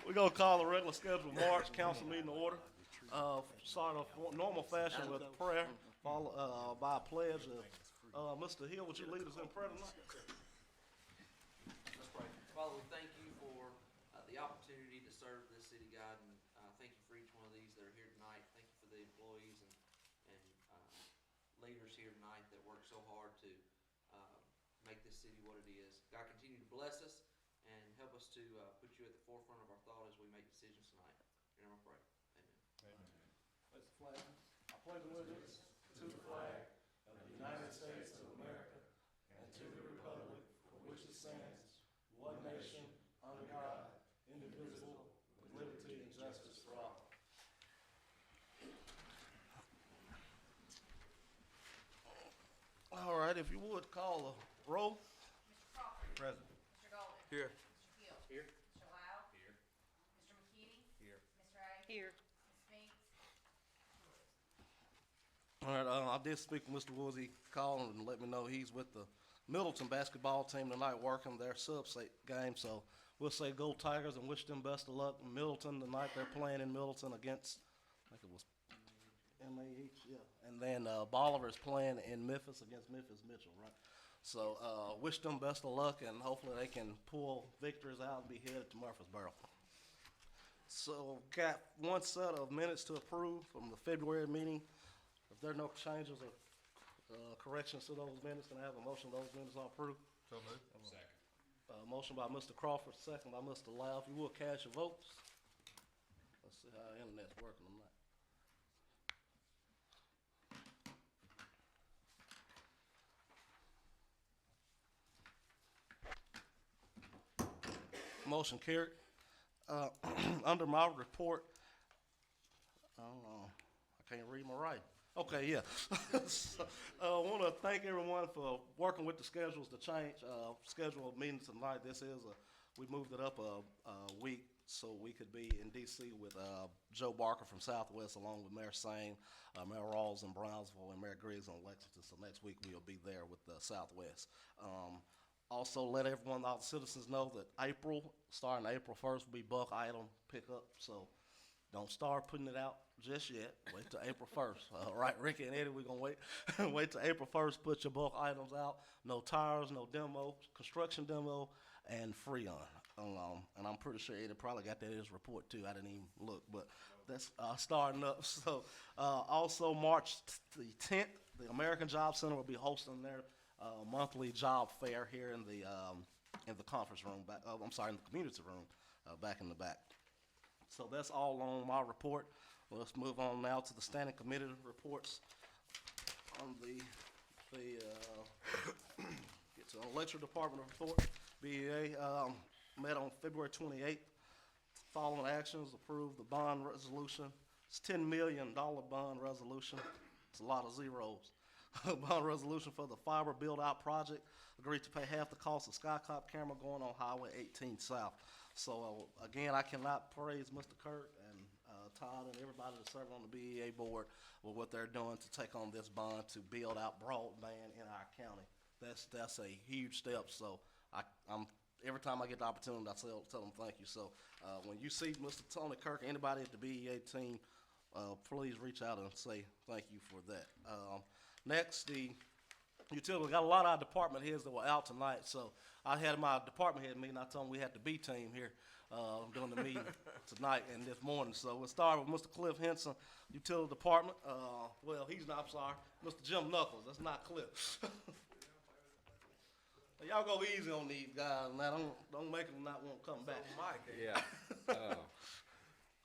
We're gonna call the regular scheduled March council meeting to order. Start off normal fashion with prayer, followed by a pledge. Mr. Hill, would you lead us in prayer tonight? Let's pray. Father, we thank you for the opportunity to serve this city, God, and thank you for each one of these that are here tonight. Thank you for the employees and leaders here tonight that work so hard to make this city what it is. God, continue to bless us and help us to put you at the forefront of our thought as we make decisions tonight. In your name I pray. Amen. Amen. Place the flag. I pledge allegiance to the flag of the United States of America and to the republic for which it stands, one nation, under God, indivisible, with liberty and justice for all. All right, if you would call a roll. Mr. Crawford. Present. Mr. Golden. Here. Mr. Hill. Here. Mr. Lau. Here. Mr. McKinney. Here. Mr. A. Here. Ms. Spinks. All right, I did speak to Mr. Woods. He called and let me know he's with the Middleton basketball team tonight working their sub-state game. So we'll say go Tigers and wish them best of luck in Middleton tonight. They're playing in Middleton against, I think it was MAH, yeah. And then Bolivar is playing in Memphis against Memphis Mitchell, right? So wish them best of luck, and hopefully they can pull victories out and be headed to Murfreesboro. So got one set of minutes to approve from the February meeting. If there are no changes or corrections to those minutes, can I have a motion those minutes are approved? So moved. Second. Motion by Mr. Crawford, second by Mr. Lau. If you will, cast your votes. Let's see how the internet's working tonight. Motion carried. Under my report, I can't read my writing. Okay, yeah. So, I want to thank everyone for working with the schedules to change schedule of meetings tonight. We moved it up a week so we could be in D.C. with Joe Barker from Southwest, along with Mayor Sane, Mayor Rawls in Brownsville, and Mayor Griggs in Lexington. So next week we'll be there with Southwest. Also, let everyone, all the citizens know that starting April 1st, will be bulk item pickup. So don't start putting it out just yet. Wait till April 1st. Right, Ricky and Eddie, we're going to wait till April 1st, put your bulk items out. No tires, no demo, construction demo, and Freon. And I'm pretty sure Eddie probably got that in his report too. I didn't even look, but that's starting up. So also March the 10th, the American Job Center will be hosting their monthly job fair here in the conference room, in the community room, back in the back. So that's all on my report. Let's move on now to the standing committee reports. On get to the electric department report. BEA met on February 28th. Following actions: approved the bond resolution. It's $10 million bond resolution. It's a lot of zeros. Bond resolution for the fiber build-out project. Agreed to pay half the cost of Skycop camera going on Highway 18 South. So again, I cannot praise Mr. Kirk and Todd and everybody that's serving on the BEA board with what they're doing to take on this bond to build out broadband in our county. That's a huge step. So I'm every time I get the opportunity, I tell them thank you. So when you see Mr. Tony Kirk, anybody at the BEA team, please reach out and say thank you for that. Next, the utility. We got a lot of our department heads that were out tonight, so I had my department head meeting. I told them we had the B team here doing the meeting tonight and this morning. So we'll start with Mr. Cliff Henson, utility department. Well, he's not. I'm sorry, Mr. Jim Knuckles. That's not Cliff. Y'all go easy on these guys, man. Don't make them not want to come back. Yeah.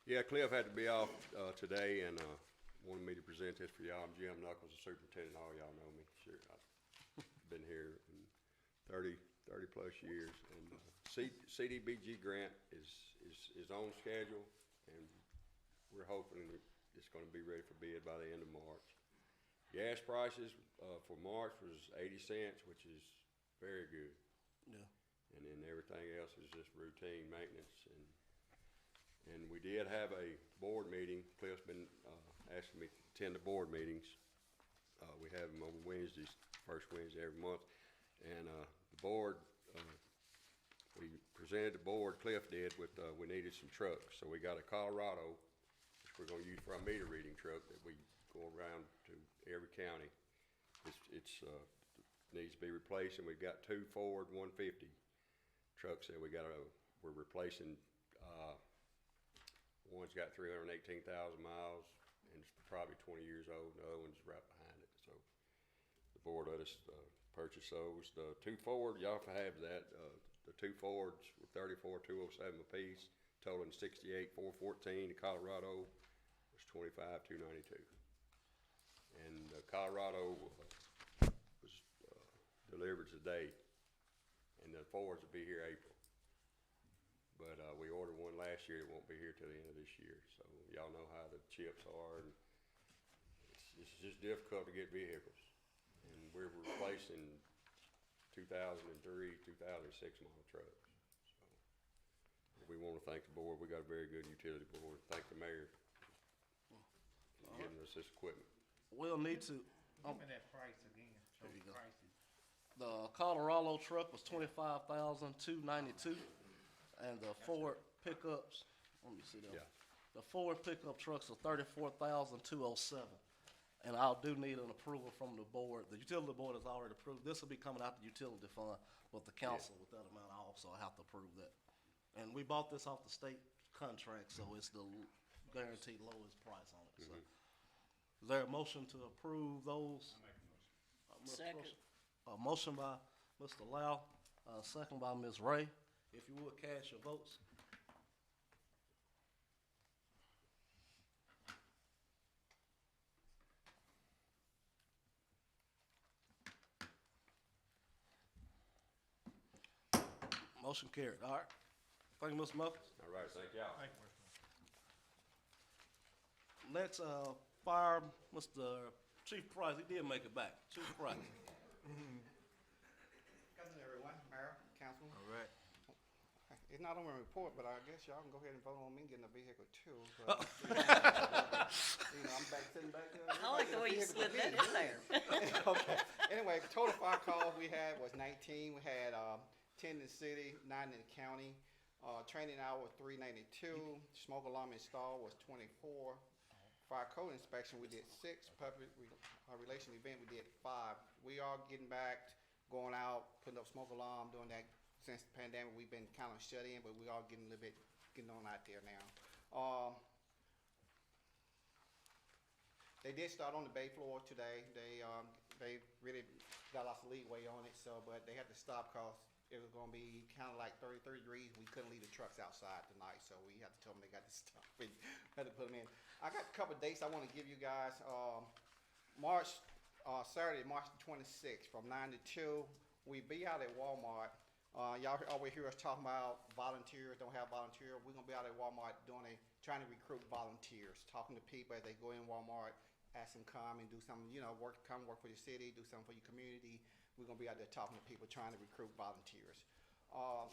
Yeah, Cliff had to be off today and wanted me to present this for y'all. I'm Jim Knuckles, the superintendent. All y'all know me. Sure, I've been here 30 plus years. And CDBG grant is on schedule, and we're hoping that it's going to be ready for bid by the end of March. Gas prices for March was 80 cents, which is very good. Yeah. And then everything else is just routine maintenance. And we did have a board meeting. Cliff's been asking me to attend the board meetings. We have them on Wednesdays, first Wednesday every month. And the board we presented the board, Cliff did, with, we needed some trucks. So we got a Colorado, which we're gonna use for our meter reading truck that we go around to every county. It's needs to be replaced, and we've got two Ford 150 trucks that we're replacing. One's got 318,000 miles, and it's probably 20 years old, and the other one's right behind it. So the board let us purchase those. The two Ford, y'all have that. The two Fords were 34,207 apiece, totaling 68,414. The Colorado was 25,292. And the Colorado was delivered today, and the Fords will be here April. But we ordered one last year. It won't be here till the end of this year. So y'all know how the chips are, and it's just difficult to get vehicles. And we're replacing 2003, 2006 model trucks. So we want to thank the board. We got a very good utility board. Thank the mayor for giving us this equipment. We'll need to, Give me that price again, show There you the go. prices. the Colorado truck was 25,292, and the Ford pickups, let me see that. Yeah. The Ford pickup trucks are 34,207. And I do need an approval from the board. The utility board has already approved. This will be coming out the utility fund, but the council with that amount, I also have to approve that. And we bought this off the state contract, so it's the guaranteed lowest price on it, so. Is there a motion to approve those? Second. A motion by Mr. Lau, second by Ms. Ray. If you would cast your votes. Motion carried, all right. Thank you, Mr. Muffins. All right, thank y'all. Thank you, Mr. Next, fire, Mr. Chief Price, he did make it back. Chief Price. Cousin, everyone, Mayor, Council. All right. It's not on my report, but I guess y'all can go ahead and vote on me getting a vehicle too. But, I'm sitting back there. I like the way you slid that in there. Okay. Anyway, total fire calls we had was 19. We had 10 in the city, 9 in the county. Training hour 392. Smoke alarm install was 24. Fire code inspection we did 6. Public relation event we did 5. We are getting back, going out, putting up smoke alarm, doing that. Since the pandemic, we've been kind of shut in, but we are getting a little bit getting on out there now. They did start on the bay floor today. They really got lots of leeway on it. So, but they had to stop because it was going to be kind of like 30 degrees. We couldn't leave the trucks outside tonight, so we had to tell them they got to stop and had to put them in. I got a couple of dates I want to give you guys. Saturday, March the 26th, from 9 to 2. We be out at Walmart. Y'all always hear us talking about volunteers, don't have volunteers. We're gonna be out at Walmart trying to recruit volunteers, talking to people as they go in Walmart, ask them come and do something, come work for your city, do something for your community. We're gonna be out there talking to people, trying to recruit volunteers.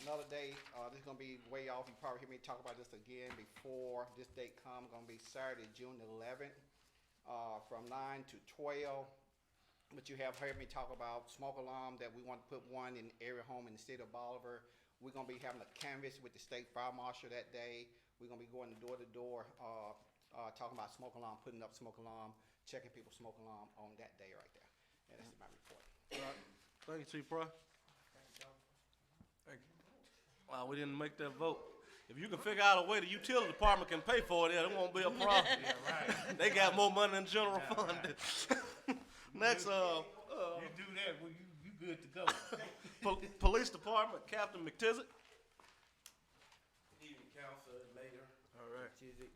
Another day, this is gonna be way off. You probably hear me talk about this again before this date comes. Gonna be Saturday, June the 11th, from 9 to 12. But you have heard me talk about smoke alarm, that we want to put one in every home in the city of Bolivar. We're going to be having a canvas with the state fire marshal that day. We're going to be going door to door, talking about smoke alarm, putting up smoke alarm, checking people's smoke alarm on that day right there. And that's my report. All right. Thank you, Chief Price. Thank you. Wow, we didn't make that vote. If you can figure out a way the utility department can pay for it, it won't be a problem. Yeah, right. They got more money than general Yeah, fund. right. Next, You do that, well, you good to go. Police Department, Captain McTizzet. Evening, Council and Mayor. All right. Chizik.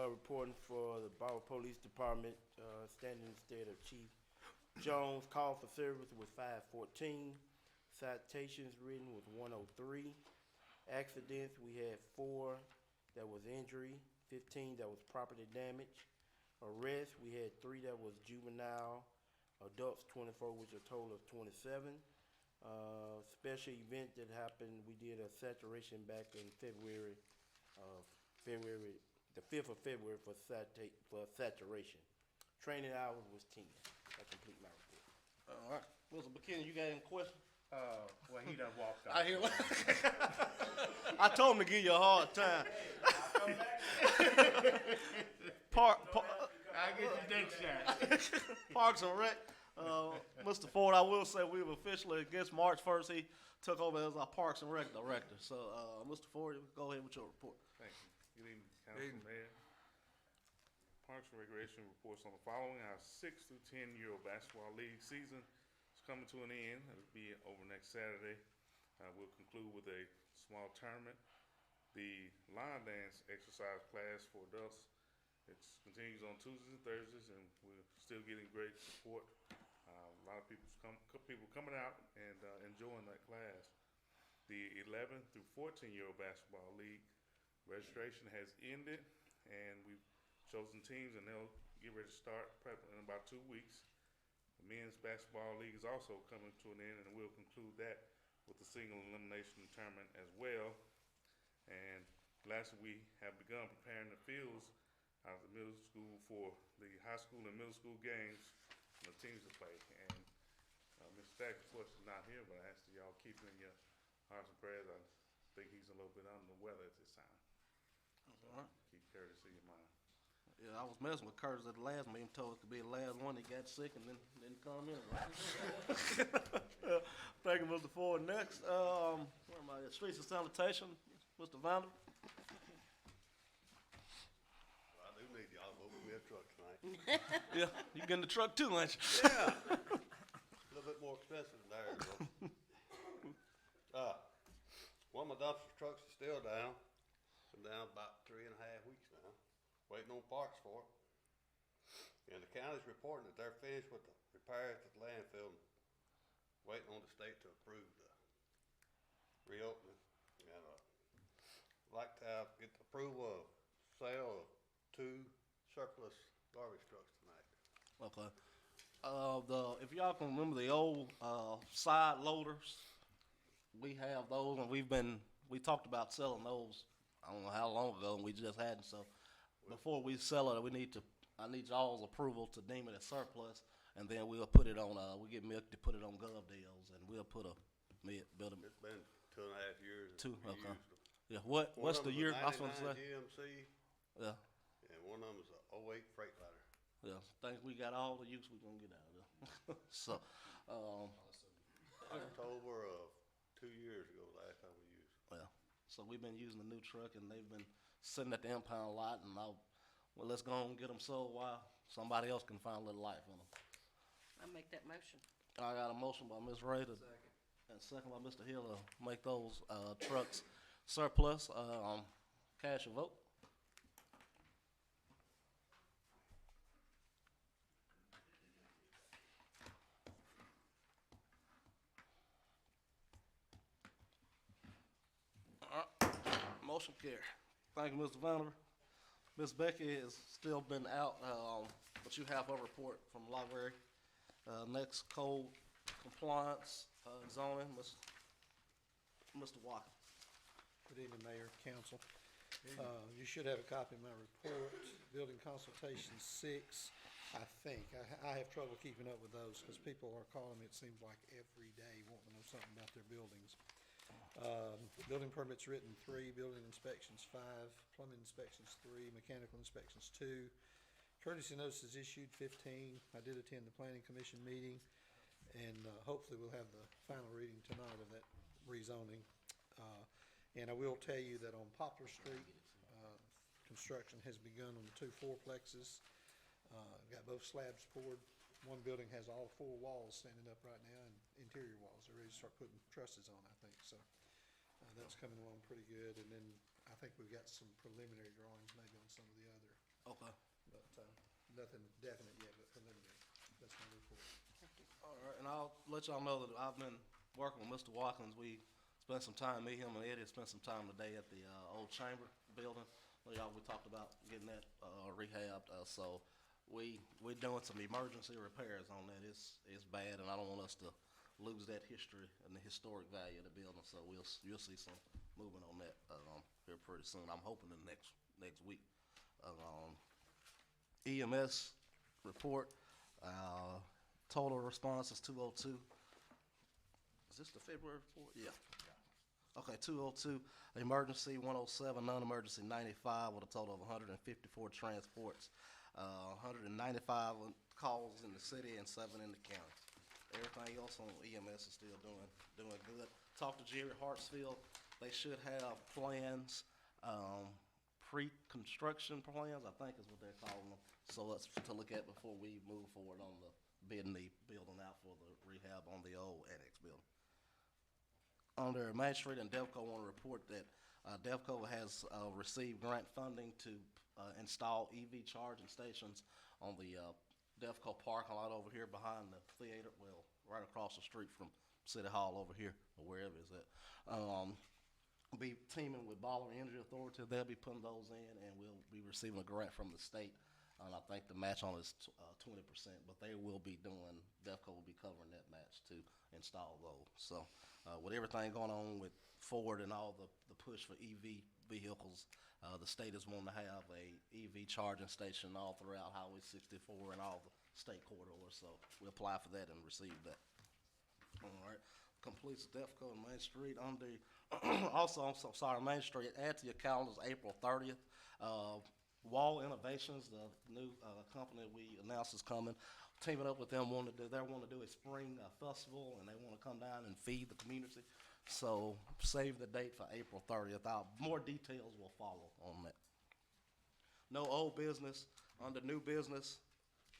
Reporting for the Bolivar Police Department, standing instead of Chief Jones. Call for service was 514. Citations written was 103. Accidents, we had 4 that was injury, 15 that was property damage. Arrests, we had 3 that was juvenile, adults 24, which a total of 27. Special event that happened, we did a saturation back in February, the 5th of February for saturation. Training hours was 10. That complete my report. All right. Mr. McKinney, you got any questions? Well, he done walked I out. hear. I told him to give you a hard time. I'll get you next time. Parks and Rec, Mr. Ford, I will say we've officially, against March 1st, he took over as our Parks and Rec director. So, Mr. Ford, go ahead with your report. Thank you. Good evening, Council Mayor. Parks and Recreation reports on the following. Our 6 through 10-year-old basketball league season is coming to an end. It'll be over next Saturday. We'll conclude with a small tournament. The line dance exercise class for adults, it continues on Tuesdays and Thursdays, and we're still getting great support. A lot of people coming out and enjoying that class. The 11 through 14-year-old basketball league registration has ended, and we've chosen teams, and they'll get ready to start probably in about 2 weeks. The men's basketball league is also coming to an end, and we'll conclude that with the single elimination tournament as well. And lastly, we have begun preparing the fields out of the middle school for the high school and middle school games and the teams to play. And Mr. Stack, of course, is not here, but I ask that y'all keep him in your hearts and prayers. I think he's a little bit under the weather at this time. All right. Keep courtesy in mind. Yeah, I was messing with Curtis at the last meeting, told it could be the last one. He got sick and then didn't come in. Thank you, Mr. Ford. Next, where am I at? Streets and Sanitation, Mr. Vander. Well, I do need y'all to open me a truck tonight. Yeah, you get in the truck too, ain't you? Yeah. A little bit more expensive than theirs, though. One of my dumpster trucks is still down. Been down about 3.5 weeks now. Waiting on parts for it. And the county's reporting that they're finished with the repairs at the landfill. Waiting on the state to approve the reopening. And like to get the approval of sale of 2 surplus garbage trucks tonight. Okay. If y'all can remember the old side loaders, we have those, and we talked about selling those. I don't know how long ago, and we just hadn't. So before we sell it, I need y'all's approval to deem it as surplus, and then we'll put it on. We get Milk to put it on Gov Deals, and we'll put build them. It's been 2.5 years. Two, we okay. used them. Yeah. One What's of the them's year? a I was going to 99 say. GMC, Yeah. and one of them's a 08 Freightliner. Yeah. Think we got all the use we're gonna get out of it. So, October of 2 years ago, last time we used it. well, so we've been using the new truck, and they've been sitting at the impound lot, and let's go on and get them sold while somebody else can find a little life in them. I make that motion. I got a motion by Ms. Ray and second by Mr. Hill to make those trucks surplus. Cast your vote. All right. Motion carried. Thank you, Mr. Vanderbilt. Ms. Becky has still been out, but you have her report from the library. Next, code compliance, zoning, Mr. Walker. Good evening, Mayor, Council. You should have a copy of my report, Building Consultation 6, I think. I have trouble keeping up with those because people are calling me, it seems like every day, wanting to know something about their buildings. Building permits written 3, building inspections 5, plumbing inspections 3, mechanical inspections 2. Courtesy notices issued 15. I did attend the planning commission meeting, and hopefully we'll have the final reading tonight of that rezoning. And I will tell you that on Poplar Street, construction has begun on the 2 fourplexes. Got both slabs poured. One building has all 4 walls standing up right now, and interior walls. They're ready to start putting trusses on, I think. So that's coming along pretty good. And then I think we've got some preliminary drawings maybe on some of the other, Okay. but nothing definite yet, but preliminary. That's my report. All right, and I'll let y'all know that I've been working with Mr. Watkins. We spent some time, me, him, and Eddie spent some time today at the old chamber building. We talked about getting that rehabbed. So we're doing some emergency repairs on that. It's bad, and I don't want us to lose that history and the historic value of the building. So you'll see some movement on that here pretty soon. I'm hoping in the next week. EMS report. Total response is 202. is this the February report? Yeah. Okay, 202, emergency 107, non-emergency 95, with a total of 154 transports, 195 calls in the city and 7 in the county. Everything else on EMS is still doing good. Talked to Jerry Hartsfield. They should have plans, pre-construction plans, I think is what they're calling them. So that's to look at before we move forward on the bidding the building out for the rehab on the old annex building. Under Main Street and Devco, want to report that Devco has received grant funding to install EV charging stations on the Devco parking lot over here behind the theater, well, right across the street from City Hall over here, or wherever it's at. Be teaming with Bolivar Energy Authority. They'll be putting those in, and we'll be receiving a grant from the state. And I think the match on it is 20%, but they will be doing, Devco will be covering that match to install those. So with everything going on with Ford and all the push for EV vehicles, the state is wanting to have a EV charging station all throughout Highway 64 and all the state corridors. So we apply for that and receive that. All right. Completes Devco and Main Street on the, also, I'm so sorry, Main Street, add to your calendars April 30th. Wall Innovations, the new company we announced is coming, teaming up with them, they want to do a spring festival, and they want to come down and feed the community. So save the date for April 30th. More details will follow on that. No old business. Under new business,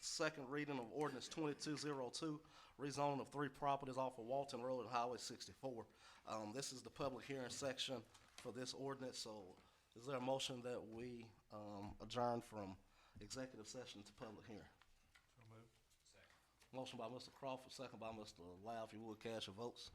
second reading of ordinance 2202, rezoning of 3 properties off of Walton Road and Highway 64. This is the public hearing section for this ordinance. So is there a motion that we adjourn from executive session to public hearing? So moved. Motion by Mr. Crawford, second by Mr. Lau. If you would, cast your votes.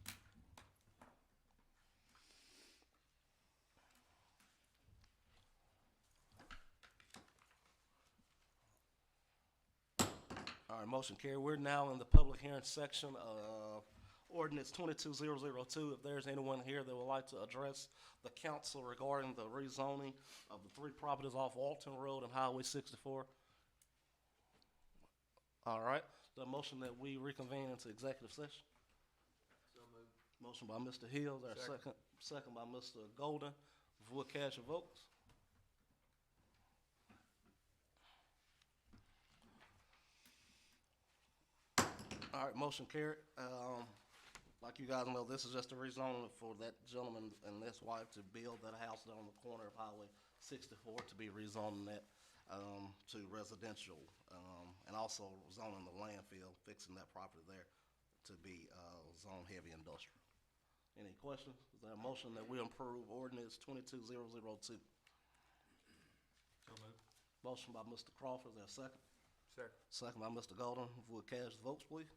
All right, motion carried. We're now in the public hearing section of ordinance 22002. If there's anyone here that would like to address the council regarding the rezoning of the 3 properties off Walton Road and Highway 64. All right, the motion that we reconvene into executive session. So moved. Motion by Mr. Hill, there's a second. Second by Mr. Golden. If you would, cast your votes. All right, motion carried. Like you guys know, this is just a rezoning for that gentleman and his wife to build that house down on the corner of Highway 64 to be rezoning that to residential, and also zoning the landfill, fixing that property there to be zone heavy industrial. Any questions? Is there a motion that we approve ordinance 22002? So moved. Motion by Mr. Crawford, is there a second? Second. Second by Mr. Golden. If we would cast the votes, please.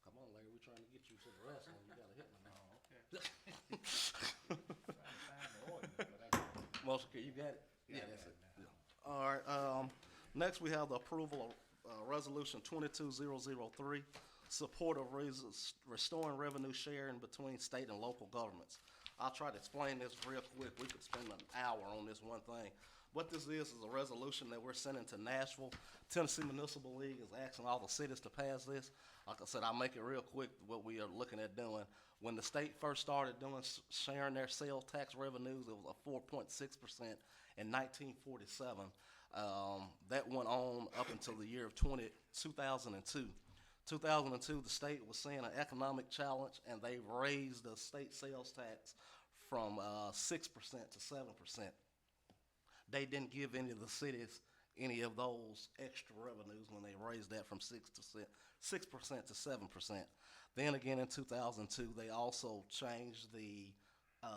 Come on, Larry, we're trying to get you to the wrestling. You gotta hit me now. Motion carried. You got it? Yeah, that's it. Yeah. All right, next we have the approval of resolution 22003, support of restoring revenue sharing between state and local governments. I'll try to explain this real quick. We could spend an hour on this one thing. What this is a resolution that we're sending to Nashville. Tennessee Municipal League is asking all the cities to pass this. Like I said, I'll make it real quick what we are looking at doing. When the state first started doing sharing their sales tax revenues, it was a 4.6% in 1947. That went on up until the year of 2002. 2002, the state was seeing an economic challenge, and they raised the state sales tax from 6% to 7%. They didn't give any of the cities any of those extra revenues when they raised that from 6% to 7%. Then again in 2002, they also changed the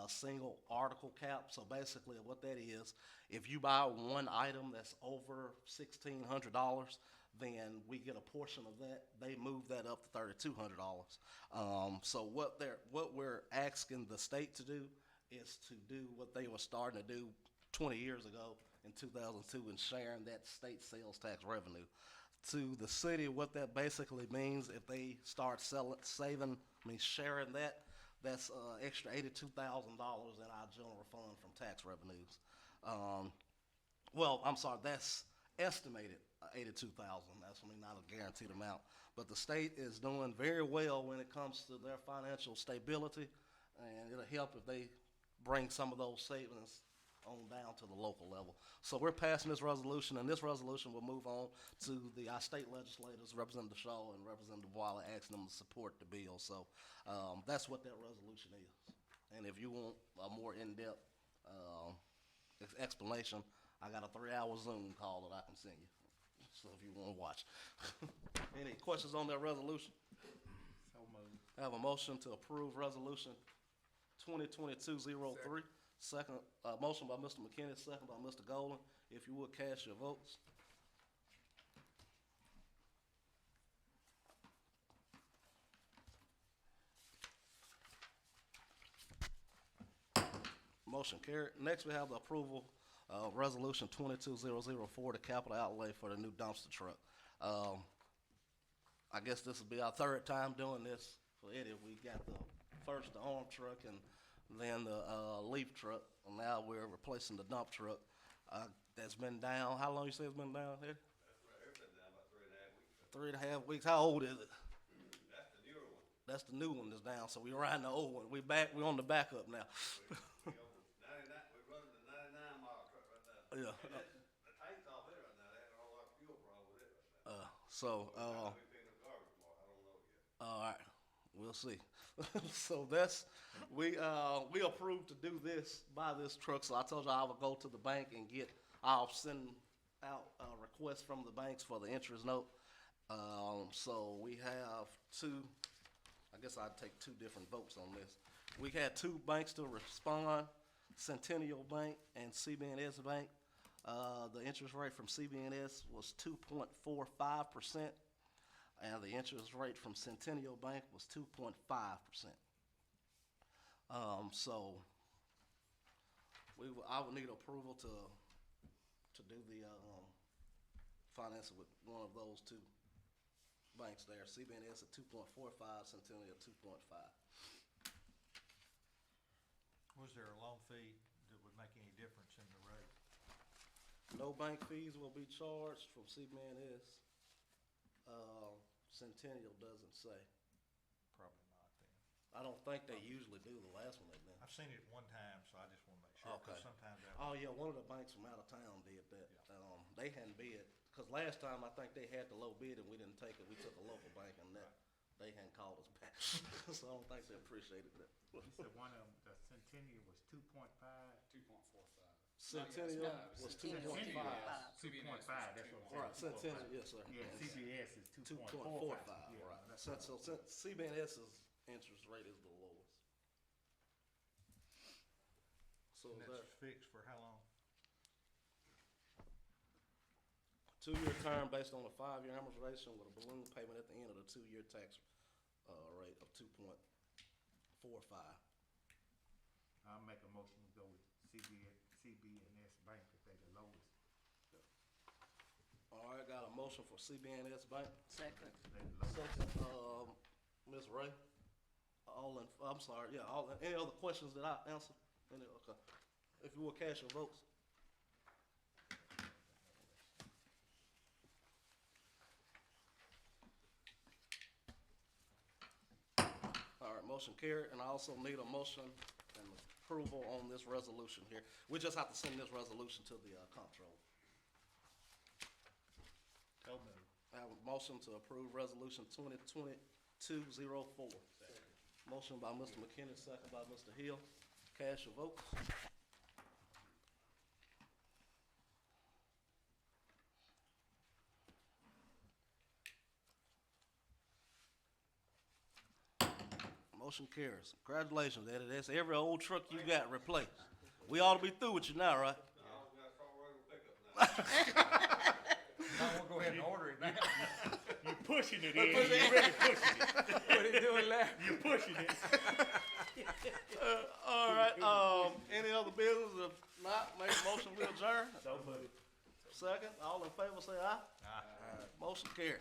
single article cap. So basically what that is, if you buy one item that's over $1,600, then we get a portion of that. They move that up to $3,200. So what we're asking the state to do is to do what they were starting to do 20 years ago in 2002 and sharing that state sales tax revenue. To the city, what that basically means, if they start sharing that, that's extra $82,000 in our general fund from tax revenues. Well, I'm sorry, that's estimated 82,000. That's, I mean, not a guaranteed amount. But the state is doing very well when it comes to their financial stability, and it'll help if they bring some of those savings on down to the local level. So we're passing this resolution, and this resolution will move on to our state legislators, Representative Shaw and Representative Wiley, asking them to support the bill. So that's what that resolution is. And if you want a more in-depth explanation, I got a 3-hour Zoom call that I can send you. So if you want to watch. Any questions on that resolution? So moved. I have a motion to approve resolution 2022-03. Second, motion by Mr. McKinney, second by Mr. Golden. If you would cast your votes. Motion carried. Next, we have the approval of resolution 22004, the capital outlay for the new dumpster truck. I guess this will be our third time doing this for Eddie. We got first the arm truck and then the leaf truck, and now we're replacing the dump truck that's been down. How long you say it's been down, Eddie? It's been down about 3.5 weeks. 3.5 weeks. How old is it? That's the newer one. That's the new one that's down, so we're riding the old one. We're on the backup now. We over 99, we're running the 99 mile truck right now. Yeah. And the tank's off it right now. They had a whole lot of fuel problem with it right now. So, We picking up garbage tomorrow. I don't know yet. all right, we'll see. So we approved to do this, buy this truck. So I told you I would go to the bank and I'll send out a request from the banks for the interest note. So we have I guess I'd take two different votes on this. We had two banks to respond, Centennial Bank and CBNS Bank. The interest rate from CBNS was 2.45%. And the interest rate from Centennial Bank was 2.5%. So I would need approval to do the financing with one of those two banks there. CBNS at 2.45, Centennial at 2.5. Was there a loan fee that would make any difference in the rate? No bank fees will be charged from CBNS. Centennial doesn't say. Probably not then. I don't think they usually do. The last one they did. I've seen it one time, so I just wanna make sure, Okay. cause sometimes that. Oh, yeah, one of the banks from out of town did that. They hadn't bid, because last time I think they had the low bid and we didn't take it. We took a local bank and they hadn't called us back. So I don't think they appreciated that. You said one of them, the Centennial was 2.5? 2.45. Centennial was 2.5. 2.5, that's what I'm Right, saying. Centennial, yes, sir. Yeah, CBS is 2.45, 2.45. Yeah, right. that's So what I'm saying. CBNS's interest rate is the lowest. So And is that's that fixed for how long? 2-year term based on a 5-year amortization with a balloon payment at the end of the 2-year tax rate of 2.45. I'll make a motion to go with CBNS Bank if they the lowest. All right, got a motion for CBNS Bank. Second. They the lowest. Second, Ms. Ray. Any other questions that I answered? Okay. If you will cast your votes. All right, motion carried, and I also need a motion and approval on this resolution here. We just have to send this resolution to the comptroller. So moved. I have a motion to approve resolution 2022-04. Motion by Mr. McKinney, second by Mr. Hill. Cast your votes. Motion carries. Congratulations, Eddie. That's every old truck you got replaced. We ought to be through with you now, right? We got to start running pickup now. I wanna go ahead and order it now. You pushing it in, you really pushing it. What are you doing now? You pushing it. All right, any other business? If not, make a motion, we adjourn. So moved. Second, all in favor, say aye. Motion carried.